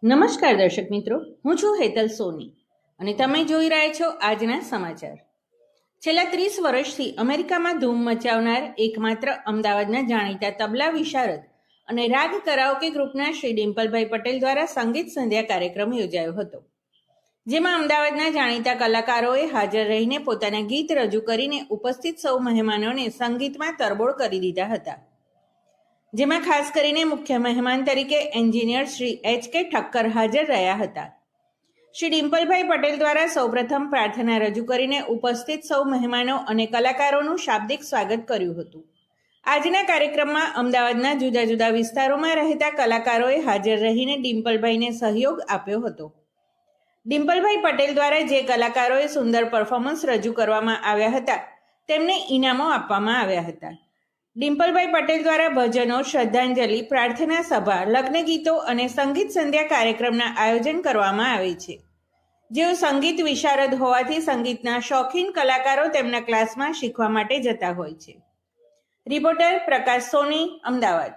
નમસ્કાર દર્શક મિત્રો, હું છું હેતલ સોની અને તમે જોઈ રહ્યા છો આજના સમાચાર. છેલ્લા 30 વર્ષથી અમેરિકામાં ધૂમ મચાવનાર એકમાત્ર અમદાવાદના જાણીતા તબલા વિશારદ અને રાગ કરાઓકે ગ્રુપના શ્રી ડિમ્પલભાઈ પટેલ દ્વારા સંગીત સંધ્યા કાર્યક્રમ યોજાયો હતો, જેમાં અમદાવાદના જાણીતા કલાકારોએ હાજર રહીને પોતાના ગીત રજૂ કરીને ઉપસ્થિત સૌ મહેમાનોને સંગીતમાં તરબોળ કરી દીધા હતા. જેમાં ખાસ કરીને મુખ્ય મહેમાન તરીકે એન્જિનિયર શ્રી H.K. ઠક્કર હાજર રહ્યા હતા. શ્રી ડિમ્પલભાઈ પટેલ દ્વારા સૌપ્રથમ પ્રાર્થના રજૂ કરીને ઉપસ્થિત સૌ મહેમાનો અને કલાકારોનું શાબ્દિક સ્વાગત કર્યું હતું. આજના કાર્યક્રમમાં અમદાવાદના જુદા જુદા વિસ્તારોમાં રહેતા કલાકારોએ હાજર રહીને ડિમ્પલભાઈને સહયોગ આપ્યો હતો. ડિમ્પલભાઈ પટેલ દ્વારા જે કલાકારોએ સુંદર પરફોર્મન્સ રજૂ કરવામાં આવ્યા હતા તેમને ઇનામો આપવામાં આવ્યા હતા. ડિમ્પલભાઈ પટેલ દ્વારા ભજનો, શ્રદ્ધાંજલિ, પ્રાર્થના સભા, લગ્ન ગીતો અને સંગીત સંધ્યા કાર્યક્રમના આયોજન કરવામાં આવે છે. જેઓ સંગીત વિશારદ હોવાથી સંગીતના શોખીન કલાકારો તેમના ક્લાસમાં શીખવા માટે જતા હોય છે. રિપોર્ટર પ્રકાશ સોની, અમદાવાદ.